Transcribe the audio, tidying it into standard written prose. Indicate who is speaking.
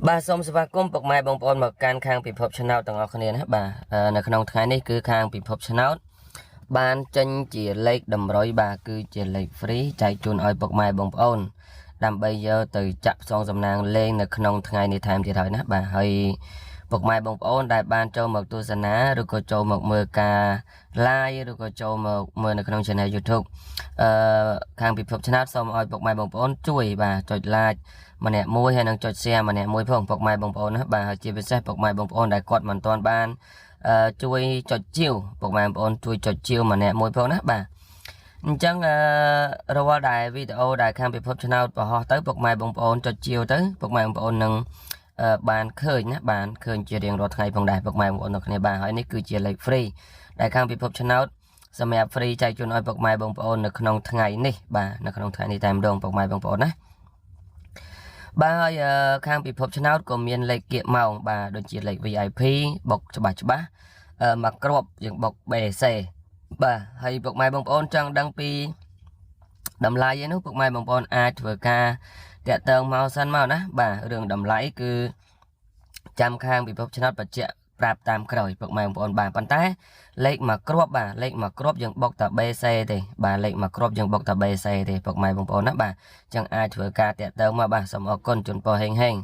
Speaker 1: bà xong sẽ va cung bậc mai bông bồn một can khang bị phập channel tầng ở này bàในขนมไทยนี่คือkhang bị phập channel បានចេញជាលេខតម្រុយបាទគឺជាលេខ free ចែកជូនឲ្យពុកម៉ែបងប្អូនដើម្បីយកទៅចាក់ផ្សងសំណាងលេងនៅក្នុងថ្ងៃនេះថែមទៀតហើយណាបាទហើយពុកម៉ែបងប្អូនដែលបានចូលមកទស្សនាឬក៏ចូលមកមើលការ live ឬក៏ចូលមកមើលនៅក្នុង channel YouTube ខាងពិភពឆ្នាំសូមឲ្យពុកម៉ែបងប្អូនជួយបាទចុច like ម្នាក់មួយហើយនឹងចុច share ម្នាក់មួយផងពុកម៉ែបងប្អូនណាបាទហើយជាពិសេសពុកម៉ែបងប្អូនដែលគាត់មិនទាន់បានជួយចុចជាវពុកម៉ែបងប្អូនជួយចុចជាវម្នាក់មួយផងណាបាទអញ្ចឹងរាល់ដែលវីដេអូដែលខាងពិភពឆ្នាំបង្ហោះទៅពុកម៉ែបងប្អូនចុចជាវទៅពុកម៉ែបងប្អូននឹងបានឃើញណាបានឃើញជារៀងរាល់ថ្ងៃផងដែរពុកម៉ែបងប្អូនទាំងគ្នាបាទហើយនេះគឺជាលេខ free ដែលខាងពិភពឆ្នាំសម្រាប់ free ចែកជូនឲ្យពុកម៉ែបងប្អូននៅក្នុងថ្ងៃនេះបាទនៅក្នុងថ្ងៃនេះតែម្ដងពុកម៉ែបងប្អូនណាបាទហើយខាងពិភពឆ្នាំក៏មានលេខគៀកម៉ោងបាទដូចជាលេខ VIP បុកច្បាស់មកគ្រាប់យើងបុក BC បាទហើយពុកម៉ែបងប្អូនចង់ដឹងពីតម្លៃឯនោះពុកម៉ែបងប្អូនអាចធ្វើការតាក់ទងមកសិនមកណាបាទរឿងតម្លៃគឺចាំខាងពិភពឆ្នាំបច្ចៈប្រាប់តាមក្រោយពុកម៉ែបងប្អូនបាទប៉ុន្តែលេខមកគ្រាប់បាទលេខមកគ្រាប់យើងបុកតែ BC ទេបាទលេខមកគ្រាប់យើងបុកតែ BC ទេពុកម៉ែបងប្អូនណាបាទចឹងអាចធ្វើការតាក់ទងមកបាទសូមអរគុណជូនពរហេង